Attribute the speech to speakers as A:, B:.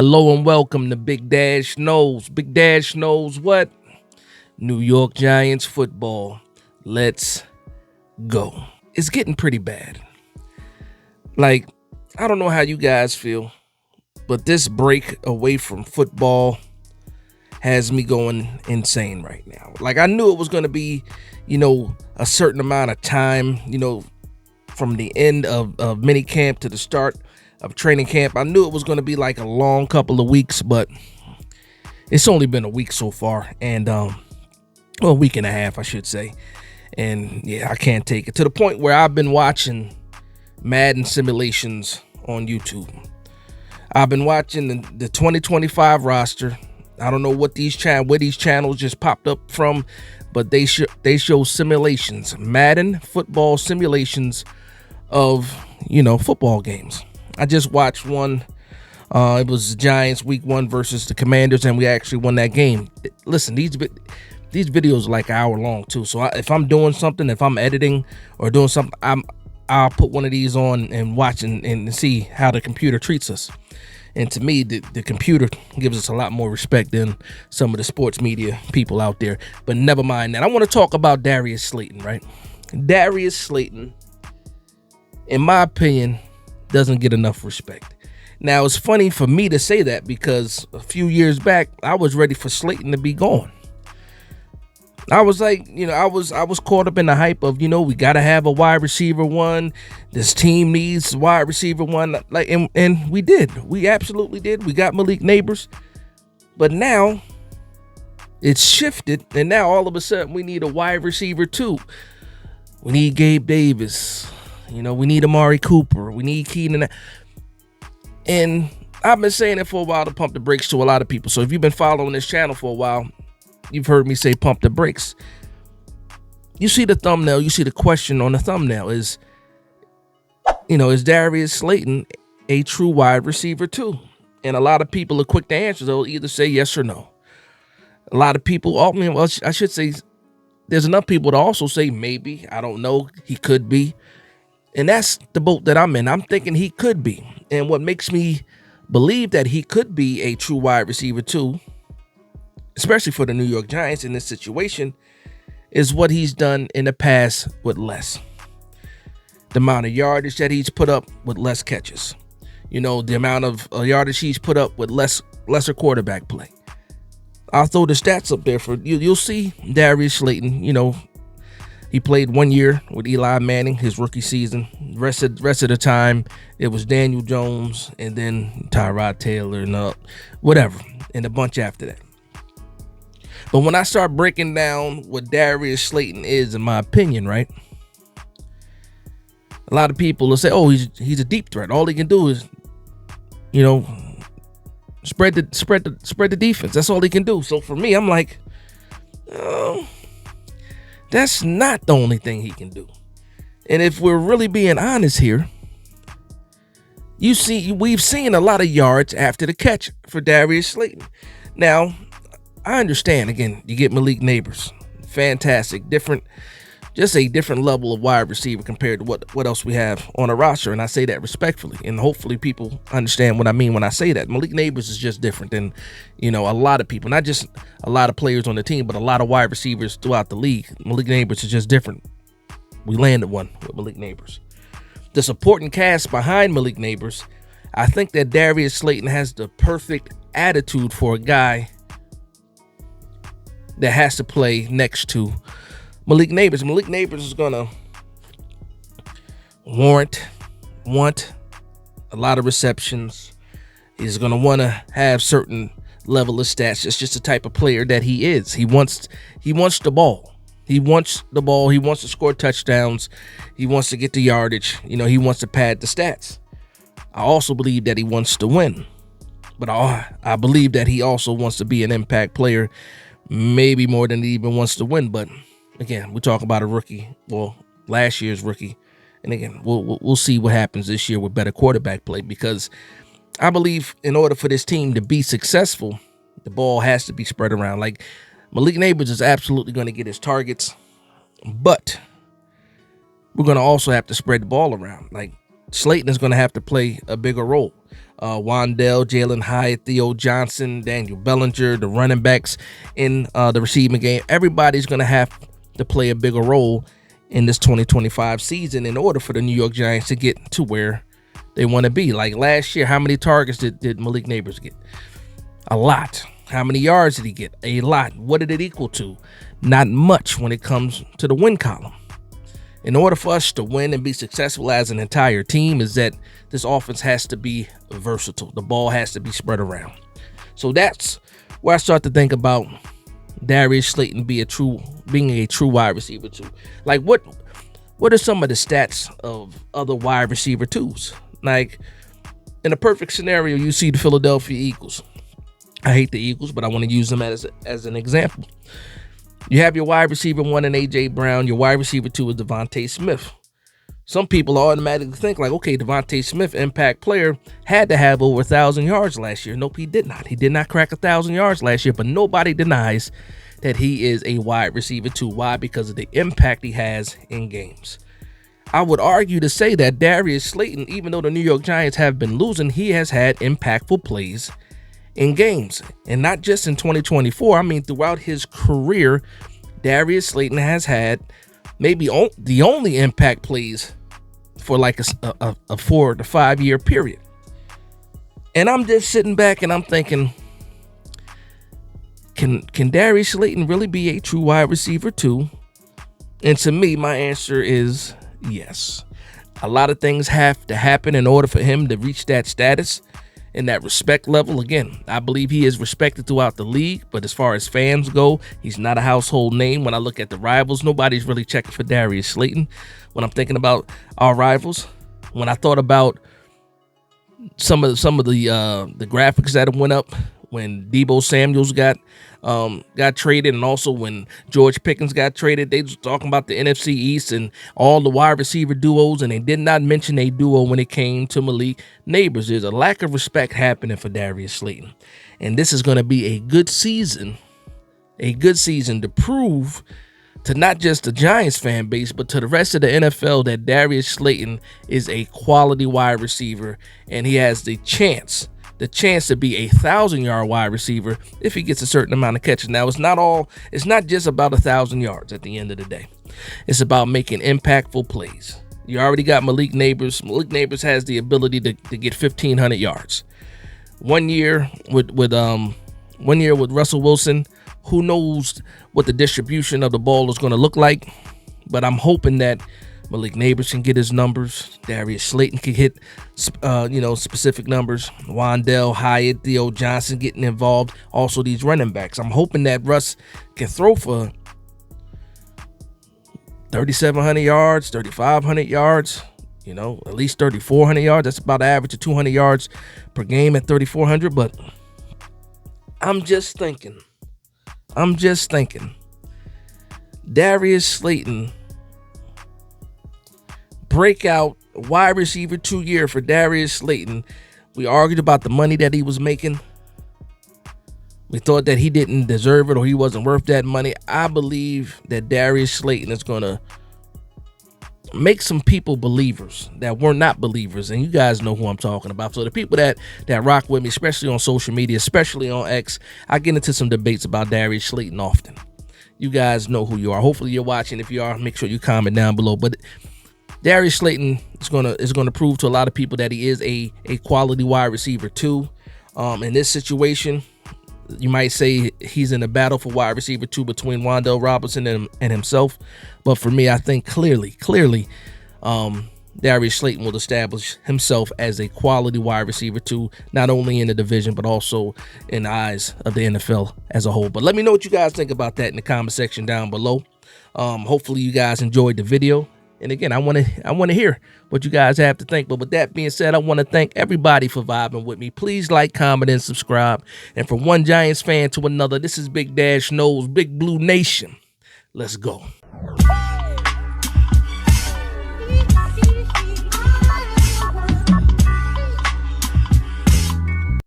A: Hello and welcome to Big Dash Knows. Big Dash knows what? New York Giants football. Let's go. It's getting pretty bad. Like, I don't know how you guys feel, but this break away from football has me going insane right now. Like, I knew it was going to be, a certain amount of time, from the end of mini camp to the start of training camp. I knew it was going to be like a long couple of weeks, but it's only been a week so far, and a week and a half, I should say. And yeah, I can't take it to the point where I've been watching Madden simulations on YouTube. I've been watching the 2025 roster. I don't know what where these channels just popped up from, but they show simulations, Madden football simulations of football games. I just watched one. It was the Giants week 1 versus the Commanders, and we actually won that game. Listen, these videos are like an hour long too. So if I'm doing something, if I'm editing or doing something, I'll put one of these on and watch and see how the computer treats us. And to me, the computer gives us a lot more respect than some of the sports media people out there. But never mind that. I want to talk about Darius Slayton, right? Darius Slayton, in my opinion, doesn't get enough respect. Now, it's funny for me to say that because a few years back, I was ready for Slayton to be gone. I was like, I was caught up in the hype of, we got to have a wide receiver one. This team needs wide receiver one. And we did. We absolutely did. We got Malik Neighbors. But now it's shifted. And now all of a sudden we need a wide receiver too. We need Gabe Davis. We need Amari Cooper. We need Keenan. And I've been saying it for a while to pump the brakes to a lot of people. So if you've been following this channel for a while, you've heard me say pump the brakes. You see the thumbnail, you see the question on the thumbnail is Darius Slayton a true wide receiver too? And a lot of people are quick to answer. They'll either say yes or no. A lot of people, I should say there's enough people to also say maybe, I don't know, he could be. And that's the boat that I'm in. I'm thinking he could be. And what makes me believe that he could be a true wide receiver too, especially for the New York Giants in this situation, is what he's done in the past with less. The amount of yardage that he's put up with less catches. The amount of yardage he's put up with lesser quarterback play. I'll throw the stats up there for you. You'll see Darius Slayton, he played 1 year with Eli Manning, his rookie season. Rest of the time, it was Daniel Jones and then Tyrod Taylor and whatever, and a bunch after that. But when I start breaking down what Darius Slayton is, in my opinion, right? A lot of people will say, "Oh, he's a deep threat. All he can do is, spread the defense. That's all he can do." So for me, I'm like, oh, that's not the only thing he can do. And if we're really being honest here, we've seen a lot of yards after the catch for Darius Slayton. Now, I understand, again, you get Malik Neighbors. Fantastic. Just a different level of wide receiver compared to what else we have on a roster. And I say that respectfully. And hopefully people understand what I mean when I say that. Malik Neighbors is just different than, a lot of people. Not just a lot of players on the team, but a lot of wide receivers throughout the league. Malik Neighbors is just different. We landed one with Malik Neighbors. The supporting cast behind Malik Neighbors, I think that Darius Slayton has the perfect attitude for a guy that has to play next to Malik Neighbors. Malik Neighbors is going to want a lot of receptions. He's going to want to have certain level of stats. It's just the type of player that he is. He wants the ball. He wants the ball. He wants to score touchdowns. He wants to get the yardage. He wants to pad the stats. I also believe that he wants to win. But I believe that he also wants to be an impact player, maybe more than he even wants to win. But again, we talk about a rookie, well, last year's rookie. And again, we'll see what happens this year with better quarterback play, because I believe in order for this team to be successful, the ball has to be spread around. Like, Malik Neighbors is absolutely going to get his targets, but we're going to also have to spread the ball around. Like, Slayton is going to have to play a bigger role. Wandell, Jalen Hyatt, Theo Johnson, Daniel Bellinger, the running backs in the receiving game. Everybody's going to have to play a bigger role in this 2025 season in order for the New York Giants to get to where they want to be. Like last year, how many targets did Malik Neighbors get? A lot. How many yards did he get? A lot. What did it equal to? Not much when it comes to the win column. In order for us to win and be successful as an entire team is that this offense has to be versatile. The ball has to be spread around. So that's where I start to think about Darius Slayton being a true wide receiver too. Like what are some of the stats of other wide receiver twos? Like in a perfect scenario, you see the Philadelphia Eagles. I hate the Eagles, but I want to use them as an example. You have your wide receiver 1 in A.J. Brown. Your wide receiver 2 is Devontae Smith. Some people automatically think like, okay, Devontae Smith, impact player, had to have over 1,000 yards last year. Nope, he did not. He did not crack 1,000 yards last year, but nobody denies that he is a wide receiver 2. Why? Because of the impact he has in games. I would argue to say that Darius Slayton, even though the New York Giants have been losing, he has had impactful plays in games, and not just in 2024. I mean, throughout his career, Darius Slayton has had maybe the only impact plays for like a 4 to 5 year period. And I'm just sitting back and I'm thinking, can Darius Slayton really be a true wide receiver too? And to me, my answer is yes. A lot of things have to happen in order for him to reach that status and that respect level. Again, I believe he is respected throughout the league, but as far as fans go, he's not a household name. When I look at the rivals, nobody's really checking for Darius Slayton. When I'm thinking about our rivals, when I thought about some of the graphics that went up when Deebo Samuels got traded, and also when George Pickens got traded, they was talking about the NFC East and all the wide receiver duos, and they did not mention a duo when it came to Malik Neighbors. There's a lack of respect happening for Darius Slayton, and this is going to be a good season to prove to not just the Giants fan base, but to the rest of the NFL that Darius Slayton is a quality wide receiver, and he has the chance to be 1,000-yard wide receiver if he gets a certain amount of catches. Now, it's not just about 1,000 yards at the end of the day. It's about making impactful plays. You already got Malik Neighbors. Malik Neighbors has the ability to get 1,500 yards. 1 year with Russell Wilson, who knows what the distribution of the ball is going to look like, but I'm hoping that Malik Neighbors can get his numbers. Darius Slayton can hit, specific numbers. Wandell, Hyatt, Theo Johnson getting involved. Also, these running backs. I'm hoping that Russ can throw for 3,700 yards, 3,500 yards, at least 3,400 yards. That's about an average of 200 yards per game at 3,400. But I'm just thinking, Darius Slayton, breakout wide receiver 2 year for Darius Slayton. We argued about the money that he was making. We thought that he didn't deserve it or he wasn't worth that money. I believe that Darius Slayton is going to make some people believers that were not believers, and you guys know who I'm talking about. So the people that rock with me, especially on social media, especially on X, I get into some debates about Darius Slayton often. You guys know who you are. Hopefully you're watching. If you are, make sure you comment down below. But Darius Slayton is gonna prove to a lot of people that he is a quality wide receiver too. In this situation, you might say he's in a battle for wide receiver 2 between Wandell Robinson and himself. But for me, I think clearly, Darius Slayton will establish himself as a quality wide receiver 2, not only in the division, but also in the eyes of the NFL as a whole. But let me know what you guys think about that in the comment section down below. Hopefully you guys enjoyed the video. And again, I want to hear what you guys have to think. But with that being said, I want to thank everybody for vibing with me. Please like, comment, and subscribe. And from one Giants fan to another, this is Big Dash Knows, Big Blue Nation. Let's go.